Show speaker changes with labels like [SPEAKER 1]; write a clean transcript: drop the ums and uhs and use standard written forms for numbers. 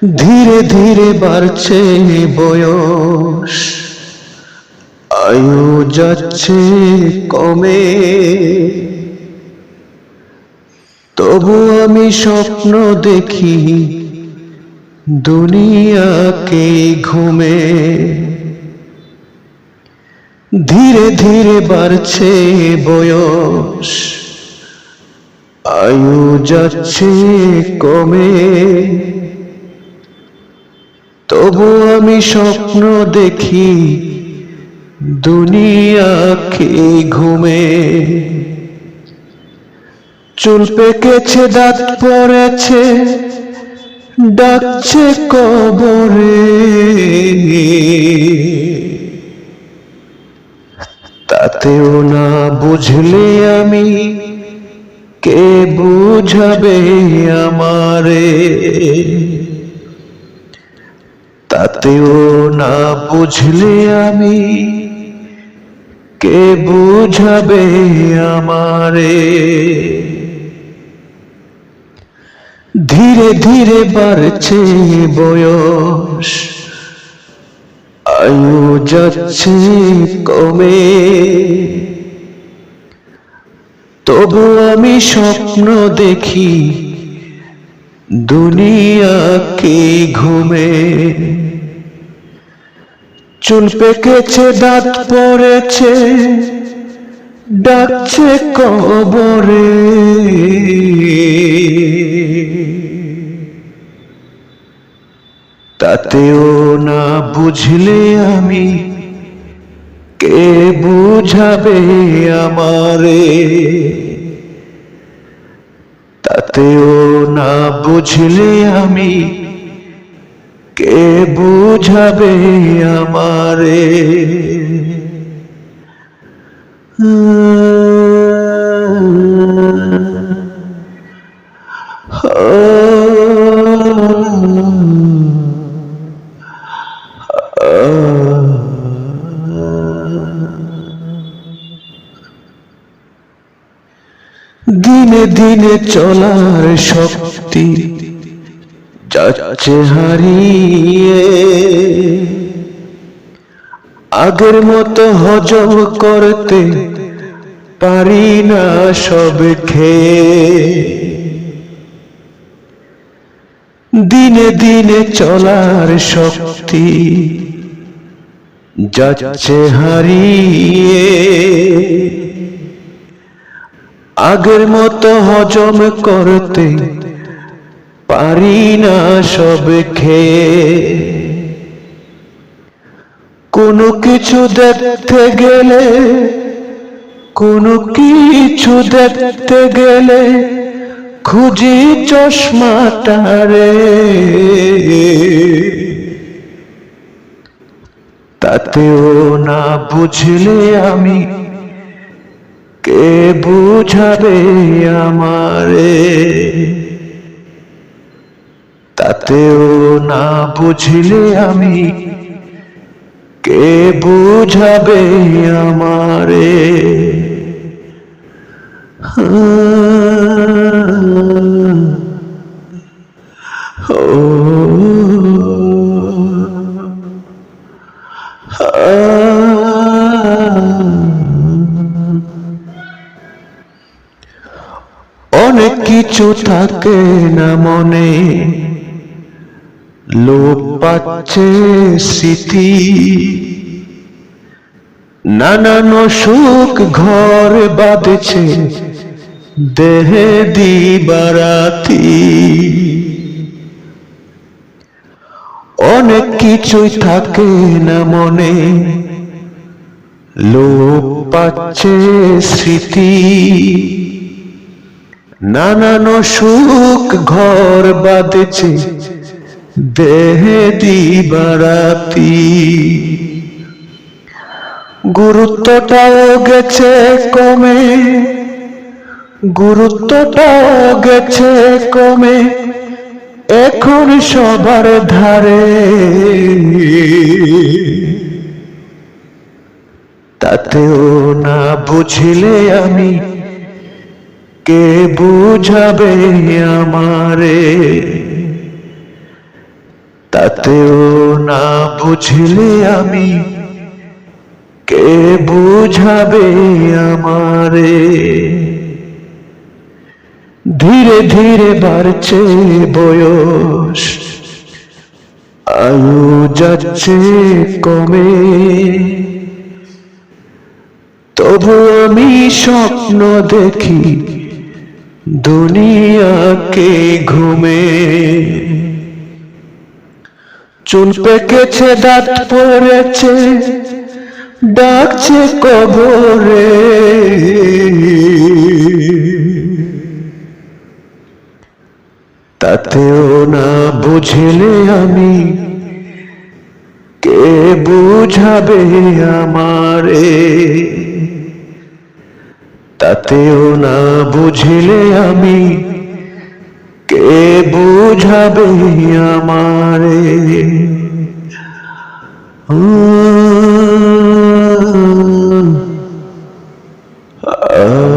[SPEAKER 1] ধীরে ধীরে বাড়ছে বয়স, আয়ু যাচ্ছে কমে। তবু আমি স্বপ্ন দেখি দুনিয়াকে ঘুমে। ধীরে ধীরে বাড়ছে বয়স, আয়ু যাচ্ছে কমে। তবু আমি স্বপ্ন দেখি দুনিয়াকে ঘুমে। চুল পেকেছে, দাঁত পড়েছে, ডাকছে কবরে। তাতেও না বুঝলে আমি, কে বুঝাবে আমারে? তাতেও না বুঝলে আমি, কে বুঝাবে আমারে? ধীরে ধীরে বাড়ছে বয়স, আয়ু যাচ্ছে কমে। তবু আমি স্বপ্ন দেখি দুনিয়াকে ঘুমে। চুল পেকেছে, দাঁত পড়েছে, ডাকছে কবরে। তাতেও না বুঝলে আমি, কে বুঝাবে আমারে? তাতেও না বুঝলে আমি, কে বুঝাবে আমারে? দিনে দিনে চলার শক্তি যাচ্ছে হারিয়ে। আগের মতো হজম করতে পারি না সব খেয়ে। দিনে দিনে চলার শক্তি যাচ্ছে হারিয়ে। আগের মতো হজম করতে পারি না সব খেয়ে। কোনো কিছু দেখতে গেলে, কোনো কিছু দেখতে গেলে খুঁজি চশমাটারে। তাতেও না বুঝলে আমি, কে বুঝাবে আমারে? তাতেও না বুঝলে আমি, কে বুঝাবে আমারে? অনেক কিছু থাকে না মনে, লোপ পাচ্ছে স্মৃতি। নানান সুখ ঘর বাঁধছে দেহে দিবারাতি। অনেক কিছুই থাকে না মনে, লোপ পাচ্ছে স্মৃতি। নানান সুখ ঘর বাঁধছে দেহে দিবারাতি। গুরুত্বটাও গেছে কমে, গুরুত্বটাও গেছে কমে, এখন সবার ধারে। তাতেও না বুঝলে আমি, কে বুঝাবে আমারে? তাতেও না বুঝলে আমি কে বুঝাবে আমারে। ধীরে ধীরে বাড়ছে বয়স, আয়ু যাচ্ছে কমে, তবু আমি স্বপ্ন দেখি দুনিয়াকে ঘুমে। চুল পেকেছে, দাঁত পড়েছে, ডাকছে কবরে। তাতেও না বুঝলে আমি কে বুঝাবে আমারে। তাতেও না বুঝলে আমি কে বুঝাবে আমারে। আ